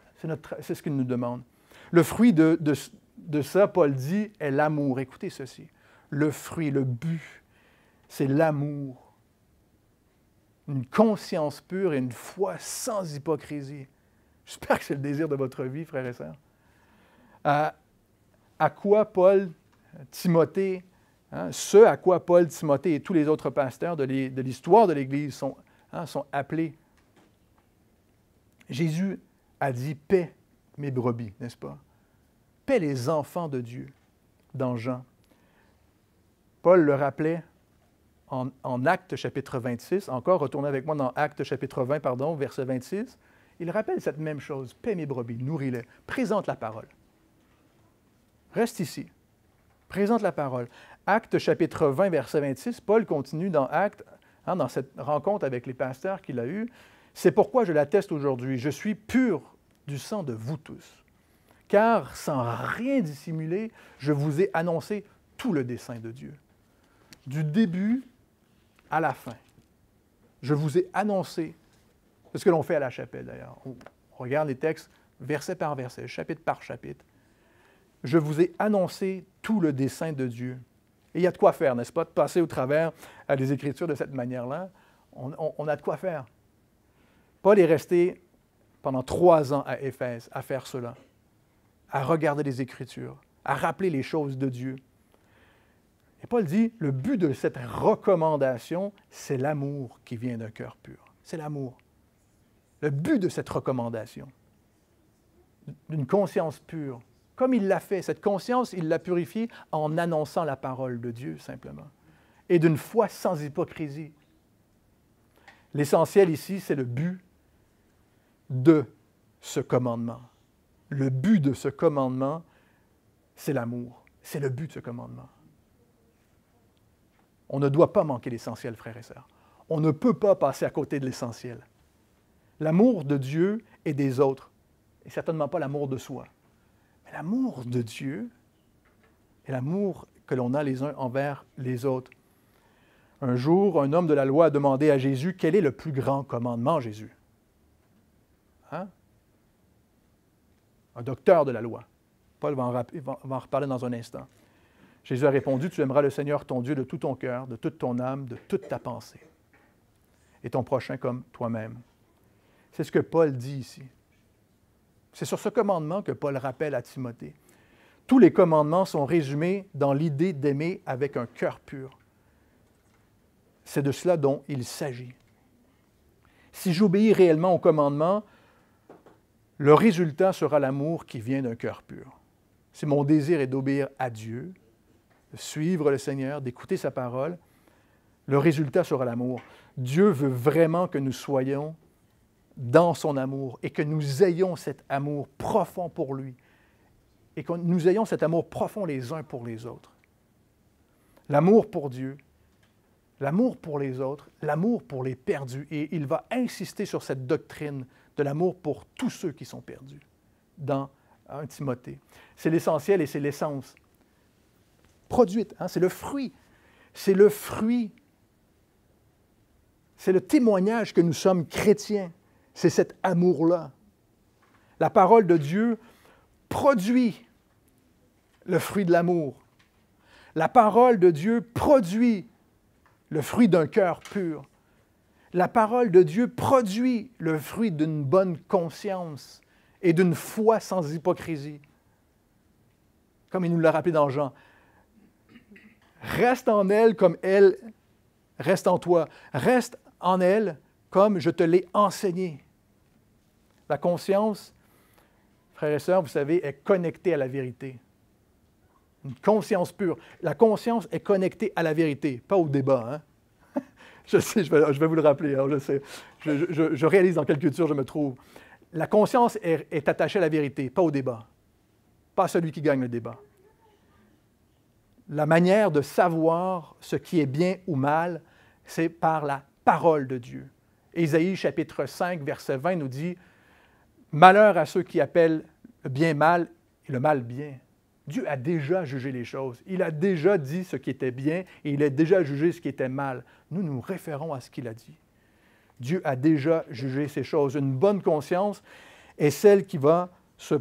C'est ce qu'il nous demande. Le fruit de ça, Paul dit, est l'amour. Écoutez ceci. Le fruit, le but, c'est l'amour. Une conscience pure et une foi sans hypocrisie. J'espère que c'est le désir de votre vie, frères et sœurs. À quoi Paul, Timothée, ce à quoi Paul, Timothée et tous les autres pasteurs de l'histoire de l'Église sont appelés. Jésus a dit « paix mes brebis », n'est-ce pas? « Paix les enfants de Dieu » dans Jean. Paul le rappelait en Actes chapitre 26, encore, retournez avec moi dans Actes chapitre 20, verset 26. Il rappelle cette même chose, « Paix mes brebis, nourris-les, présente la parole. » Reste ici, présente la parole. Actes chapitre 20, verset 26, Paul continue dans Actes, dans cette rencontre avec les pasteurs qu'il a eue. « C'est pourquoi je l'atteste aujourd'hui, je suis pur du sang de vous tous, car sans rien dissimuler, je vous ai annoncé tout le dessein de Dieu. Du début à la fin, je vous ai annoncé, c'est ce que l'on fait à la chapelle d'ailleurs, on regarde les textes verset par verset, chapitre par chapitre. Je vous ai annoncé tout le dessein de Dieu. Et il y a de quoi faire, n'est-ce pas, de passer au travers des Écritures de cette manière-là. On a de quoi faire. Paul est resté pendant 3 ans à Éphèse à faire cela, à regarder les Écritures, à rappeler les choses de Dieu. Et Paul dit, le but de cette recommandation, c'est l'amour qui vient d'un cœur pur. C'est l'amour. Le but de cette recommandation, d'une conscience pure, comme il l'a fait, cette conscience, il l'a purifiée en annonçant la parole de Dieu, simplement, et d'une foi sans hypocrisie. L'essentiel ici, c'est le but de ce commandement. Le but de ce commandement, c'est l'amour. C'est le but de ce commandement. On ne doit pas manquer l'essentiel, frères et sœurs. On ne peut pas passer à côté de l'essentiel. L'amour de Dieu et des autres, et certainement pas l'amour de soi. Mais l'amour de Dieu et l'amour que l'on a les uns envers les autres. Un jour, un homme de la loi a demandé à Jésus, quel est le plus grand commandement, Jésus? Hein? Un docteur de la loi. Paul va en reparler dans un instant. Jésus a répondu, tu aimeras le Seigneur ton Dieu de tout ton cœur, de toute ton âme, de toute ta pensée, et ton prochain comme toi-même. C'est ce que Paul dit ici. C'est sur ce commandement que Paul rappelle à Timothée. Tous les commandements sont résumés dans l'idée d'aimer avec un cœur pur. C'est de cela dont il s'agit. Si j'obéis réellement aux commandements, le résultat sera l'amour qui vient d'un cœur pur. Si mon désir est d'obéir à Dieu, de suivre le Seigneur, d'écouter sa parole, le résultat sera l'amour. Dieu veut vraiment que nous soyons dans son amour et que nous ayons cet amour profond pour lui et que nous ayons cet amour profond les uns pour les autres. L'amour pour Dieu, l'amour pour les autres, l'amour pour les perdus. Et il va insister sur cette doctrine de l'amour pour tous ceux qui sont perdus dans 1 Timothée. C'est l'essentiel et c'est l'essence produite, hein? C'est le fruit. C'est le fruit. C'est le témoignage que nous sommes chrétiens. C'est cet amour-là. La parole de Dieu produit le fruit de l'amour. La parole de Dieu produit le fruit d'un cœur pur. La parole de Dieu produit le fruit d'une bonne conscience et d'une foi sans hypocrisie. Comme il nous l'a rappelé dans Jean. Reste en elle comme elle reste en toi. Reste en elle comme je te l'ai enseigné. La conscience, frères et sœurs, vous savez, est connectée à la vérité. Une conscience pure. La conscience est connectée à la vérité, pas au débat. Hein? Je sais, je vais vous le rappeler, hein, je sais. Je réalise dans quelle culture je me trouve. La conscience est attachée à la vérité, pas au débat. Pas à celui qui gagne le débat. La manière de savoir ce qui est bien ou mal, c'est par la parole de Dieu. Ésaïe chapitre 5, verset 20 nous dit « Malheur à ceux qui appellent le bien mal et le mal bien ». Dieu a déjà jugé les choses. Il a déjà dit ce qui était bien et il a déjà jugé ce qui était mal. Nous nous référons à ce qu'il a dit. Dieu a déjà jugé ces choses. Une bonne conscience est celle qui va se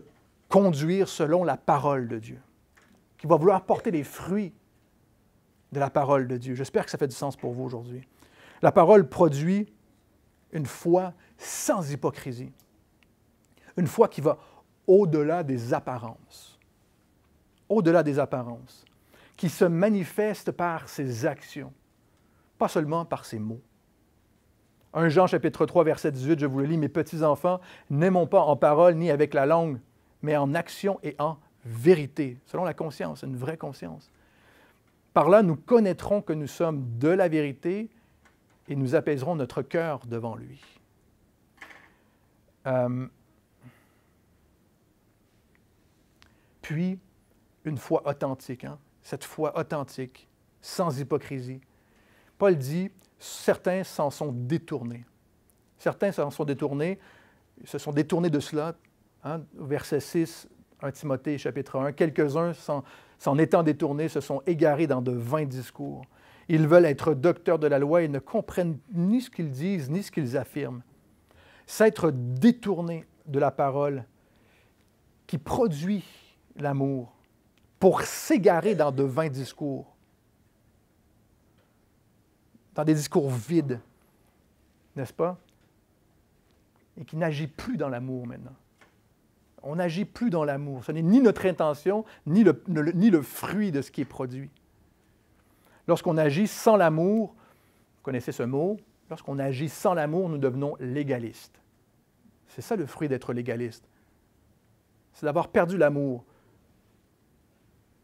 conduire selon la parole de Dieu, qui va vouloir porter les fruits de la parole de Dieu. J'espère que ça fait du sens pour vous aujourd'hui. La parole produit une foi sans hypocrisie, une foi qui va au-delà des apparences. Au-delà des apparences, qui se manifeste par ses actions, pas seulement par ses mots. 1 Jean chapitre 3, verset 18, je vous le lis, « Mes petits enfants, n'aimons pas en parole ni avec la langue, mais en action et en vérité. » Selon la conscience, une vraie conscience. Par là, nous connaîtrons que nous sommes de la vérité et nous apaiserons notre cœur devant lui. Puis, une foi authentique, hein? Cette foi authentique, sans hypocrisie. Paul dit, certains s'en sont détournés. Certains s'en sont détournés, se sont détournés de cela. Hein? Verset 6, 1 Timothée, chapitre 1. Quelques-uns, s'en étant détournés, se sont égarés dans de vains discours. Ils veulent être docteurs de la loi et ne comprennent ni ce qu'ils disent, ni ce qu'ils affirment. S'être détourné de la parole qui produit l'amour, pour s'égarer dans de vains discours, dans des discours vides, n'est-ce pas? Et qui n'agit plus dans l'amour maintenant. On n'agit plus dans l'amour. Ce n'est ni notre intention, ni le fruit de ce qui est produit. Lorsqu'on agit sans l'amour, vous connaissez ce mot, lorsqu'on agit sans l'amour, nous devenons légalistes. C'est ça le fruit d'être légaliste. C'est d'avoir perdu l'amour.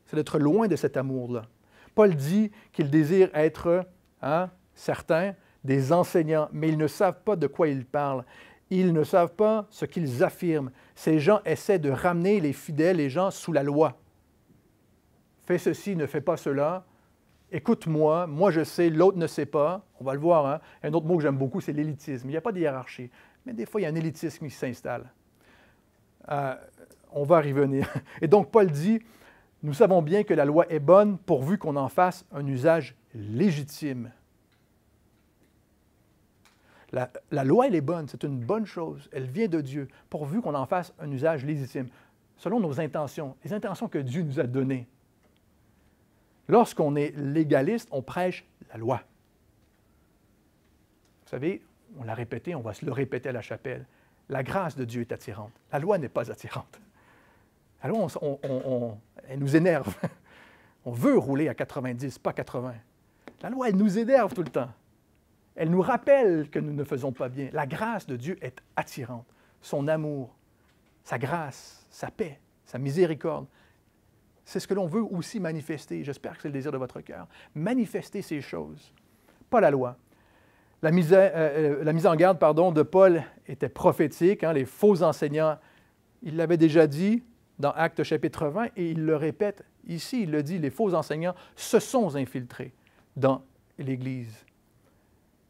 C'est d'être loin de cet amour-là. Paul dit qu'il désire être, certains, des enseignants, mais ils ne savent pas de quoi ils parlent. Ils ne savent pas ce qu'ils affirment. Ces gens essaient de ramener les fidèles, les gens, sous la loi. Fais ceci, ne fais pas cela. Écoute-moi, moi je sais, l'autre ne sait pas. On va le voir. Hein? Un autre mot que j'aime beaucoup, c'est l'élitisme. Il n'y a pas de hiérarchie, mais des fois, il y a un élitisme qui s'installe. On va y revenir. Et donc, Paul dit, nous savons bien que la loi est bonne pourvu qu'on en fasse un usage légitime. La loi, elle est bonne, c'est une bonne chose. Elle vient de Dieu, pourvu qu'on en fasse un usage légitime, selon nos intentions, les intentions que Dieu nous a données. Lorsqu'on est légaliste, on prêche la loi. Vous savez, on l'a répété, on va se le répéter à la chapelle. La grâce de Dieu est attirante. La loi n'est pas attirante. La loi, elle nous énerve. On veut rouler à 90, pas 80. La loi, elle nous énerve tout le temps. Elle nous rappelle que nous ne faisons pas bien. La grâce de Dieu est attirante. Son amour, sa grâce, sa paix, sa miséricorde. C'est ce que l'on veut aussi manifester. J'espère que c'est le désir de votre cœur. Manifester ces choses, pas la loi. La mise en garde de Paul était prophétique. Hein, les faux enseignants, il l'avait déjà dit dans Actes chapitre 20 et il le répète ici. Il le dit, les faux enseignants se sont infiltrés dans l'Église.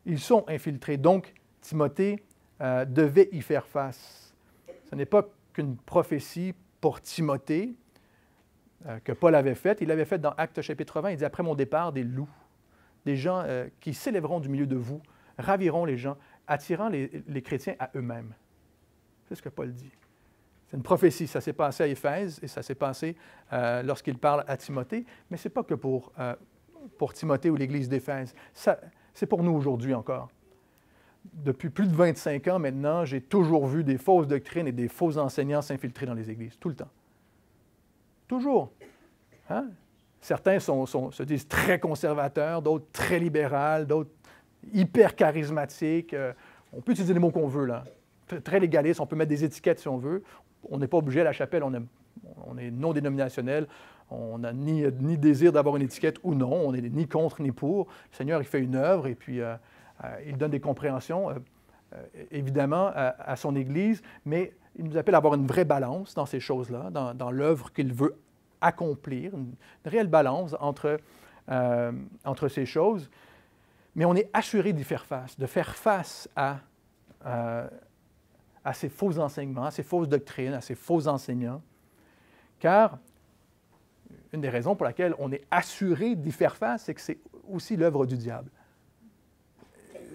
Ils sont infiltrés. Donc, Timothée devait y faire face. Ce n'est pas qu'une prophétie pour Timothée que Paul avait faite. Il l'avait faite dans Actes chapitre 20. Il dit, après mon départ, des loups, des gens qui s'élèveront du milieu de vous, raviront les gens, attirant les chrétiens à eux-mêmes. C'est ce que Paul dit. C'est une prophétie. Ça s'est passé à Éphèse et ça s'est passé lorsqu'il parle à Timothée, mais ce n'est pas que pour Timothée ou l'Église d'Éphèse. C'est pour nous aujourd'hui encore. Depuis plus de 25 ans maintenant, j'ai toujours vu des fausses doctrines et des faux enseignants s'infiltrer dans les églises, tout le temps. Toujours. Hein? Certains se disent très conservateurs, d'autres très libérales, d'autres hyper charismatiques. On peut utiliser les mots qu'on veut, là. Très légalistes, on peut mettre des étiquettes si on veut. On n'est pas obligé à la chapelle, on est non dénominationnel, on n'a ni désir d'avoir une étiquette ou non, on n'est ni contre ni pour. Le Seigneur, il fait une œuvre et puis il donne des compréhensions, évidemment, à son Église, mais il nous appelle à avoir une vraie balance dans ces choses-là, dans l'œuvre qu'il veut accomplir, une réelle balance entre ces choses. Mais on est assuré d'y faire face, de faire face à ces faux enseignements, à ces fausses doctrines, à ces faux enseignants, car une des raisons pour laquelle on est assuré d'y faire face, c'est que c'est aussi l'œuvre du diable.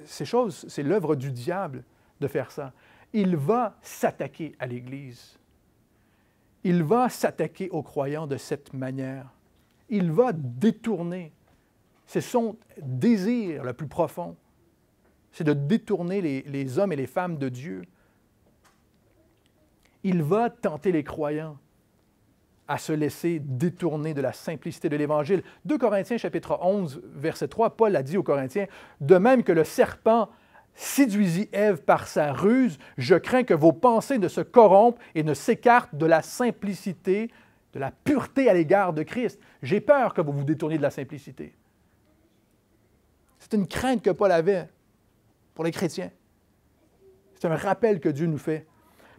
Ces choses, c'est l'œuvre du diable de faire ça. Il va s'attaquer à l'Église. Il va s'attaquer aux croyants de cette manière. Il va détourner. C'est son désir le plus profond. C'est de détourner les hommes et les femmes de Dieu. Il va tenter les croyants à se laisser détourner de la simplicité de l'Évangile. 2 Corinthiens chapitre 11, verset 3, Paul a dit aux Corinthiens, « De même que le serpent séduisit Ève par sa ruse, je crains que vos pensées ne se corrompent et ne s'écartent de la simplicité, de la pureté à l'égard de Christ. J'ai peur que vous vous détourniez de la simplicité. » C'est une crainte que Paul avait pour les chrétiens. C'est un rappel que Dieu nous fait.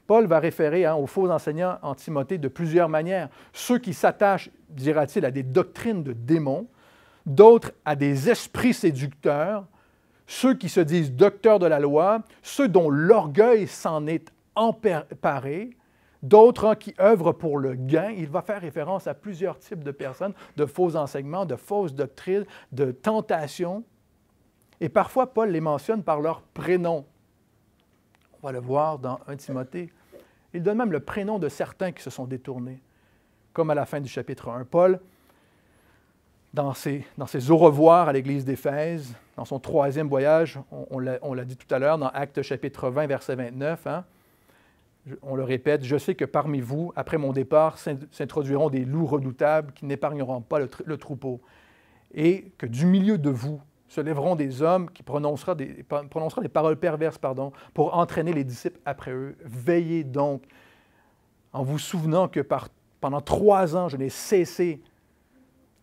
Paul va référer aux faux enseignants en Timothée de plusieurs manières. Ceux qui s'attachent, dira-t-il, à des doctrines de démons, d'autres à des esprits séducteurs, ceux qui se disent docteurs de la loi, ceux dont l'orgueil s'en est emparé, d'autres qui œuvrent pour le gain. Il va faire référence à plusieurs types de personnes, de faux enseignements, de fausses doctrines, de tentations. Et parfois, Paul les mentionne par leur prénom. On va le voir dans 1 Timothée. Il donne même le prénom de certains qui se sont détournés, comme à la fin du chapitre 1. Paul, dans ses au revoir à l'Église d'Éphèse, dans son 3e voyage, on l'a dit tout à l'heure, dans Actes chapitre 20, verset 29, on le répète, « Je sais que parmi vous, après mon départ, s'introduiront des loups redoutables qui n'épargneront pas le troupeau, et que du milieu de vous se lèveront des hommes qui prononceront des paroles perverses, pour entraîner les disciples après eux. Veillez donc, en vous souvenant que pendant 3 ans, je n'ai cessé,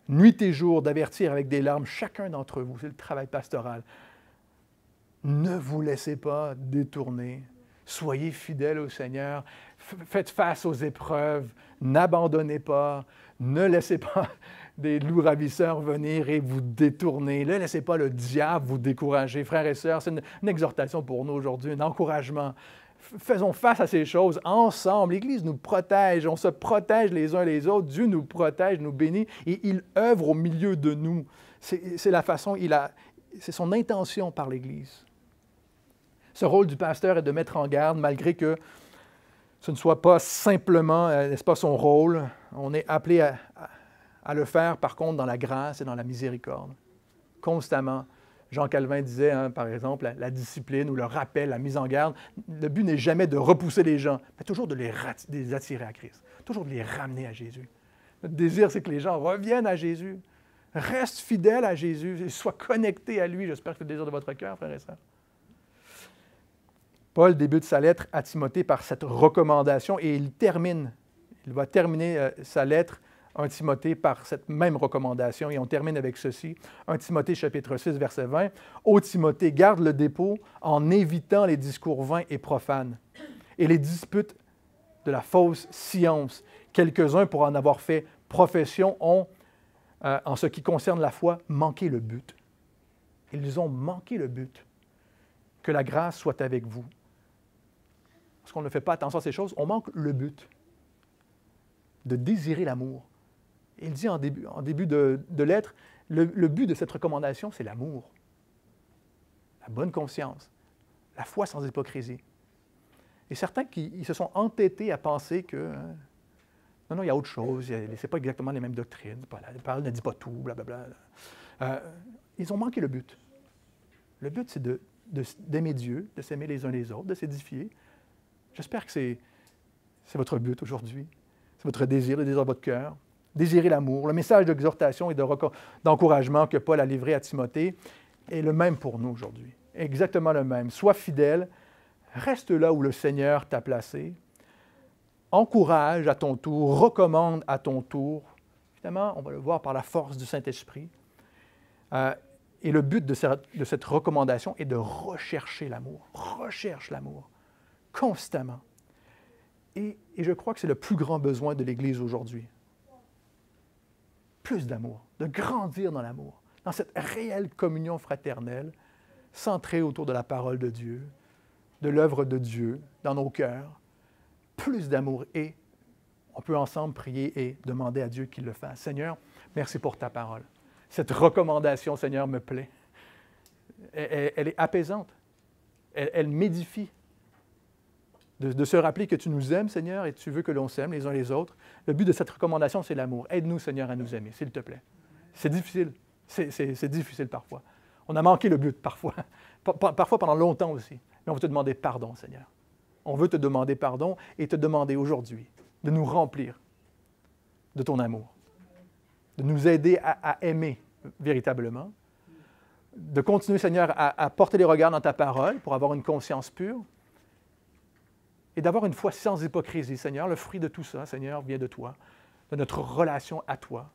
nuit et jour, d'avertir avec des larmes chacun d'entre vous. » C'est le travail pastoral. Ne vous laissez pas détourner. Soyez fidèles au Seigneur. Faites face aux épreuves. N'abandonnez pas. Ne laissez pas des loups ravisseurs venir et vous détourner. Ne laissez pas le diable vous décourager. Frères et sœurs, c'est une exhortation pour nous aujourd'hui, un encouragement. Faisons face à ces choses ensemble. L'Église nous protège, on se protège les uns les autres. Dieu nous protège, nous bénit et il œuvre au milieu de nous. C'est la façon, c'est son intention par l'Église. Ce rôle du pasteur est de mettre en garde, malgré que ce ne soit pas simplement, n'est-ce pas, son rôle. On est appelé à le faire, par contre, dans la grâce et dans la miséricorde. Constamment. Jean Calvin disait, par exemple, la discipline ou le rappel, la mise en garde, le but n'est jamais de repousser les gens, mais toujours de les attirer à Christ, toujours de les ramener à Jésus. Notre désir, c'est que les gens reviennent à Jésus, restent fidèles à Jésus, et soient connectés à lui. J'espère que c'est le désir de votre cœur, frères et sœurs. Paul débute sa lettre à Timothée par cette recommandation et il va terminer sa lettre 1 Timothée par cette même recommandation et on termine avec ceci. 1 Timothée chapitre 6 verset 20. « Ô Timothée, garde le dépôt en évitant les discours vains et profanes et les disputes de la fausse science. Quelques-uns, pour en avoir fait profession, ont, en ce qui concerne la foi, manqué le but. » Ils ont manqué le but. Que la grâce soit avec vous. Parce qu'on ne fait pas attention à ces choses, on manque le but de désirer l'amour. Il dit en début de lettre, le but de cette recommandation, c'est l'amour, la bonne conscience, la foi sans hypocrisie. Et certains qui ils se sont entêtés à penser que non, non, il y a autre chose, ce n'est pas exactement les mêmes doctrines, la parole ne dit pas tout, blablabla. Ils ont manqué le but. Le but, c'est d'aimer Dieu, de s'aimer les uns les autres, de s'édifier. J'espère que c'est votre but aujourd'hui. C'est votre désir, le désir de votre cœur. Désirer l'amour. Le message d'exhortation et d'encouragement que Paul a livré à Timothée est le même pour nous aujourd'hui. Exactement le même. Sois fidèle, reste là où le Seigneur t'a placé. Encourage à ton tour, recommande à ton tour. Évidemment, on va le voir par la force du Saint-Esprit. Et le but de cette recommandation est de rechercher l'amour. Recherche l'amour, constamment. Et je crois que c'est le plus grand besoin de l'Église aujourd'hui. Plus d'amour, de grandir dans l'amour, dans cette réelle communion fraternelle, centrée autour de la parole de Dieu, de l'œuvre de Dieu dans nos cœurs. Plus d'amour et on peut ensemble prier et demander à Dieu qu'il le fasse. Seigneur, merci pour ta parole. Cette recommandation, Seigneur, me plaît. Elle est apaisante. Elle m'édifie. De se rappeler que tu nous aimes, Seigneur, et tu veux que l'on s'aime les uns les autres. Le but de cette recommandation, c'est l'amour. Aide-nous, Seigneur, à nous aimer, s'il te plaît. C'est difficile. C'est difficile parfois. On a manqué le but parfois. Parfois pendant longtemps aussi. Mais on veut te demander pardon, Seigneur. On veut te demander pardon et te demander aujourd'hui de nous remplir de ton amour, de nous aider à aimer véritablement, de continuer, Seigneur, à porter les regards dans ta parole pour avoir une conscience pure et d'avoir une foi sans hypocrisie, Seigneur. Le fruit de tout ça, Seigneur, vient de toi, de notre relation à toi.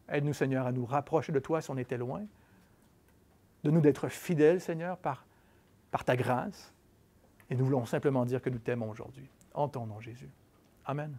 Aide-nous, Seigneur, à nous rapprocher de toi si on était loin, de nous d'être fidèles, Seigneur, par ta grâce. Et nous voulons simplement dire que nous t'aimons aujourd'hui. En ton nom, Jésus. Amen.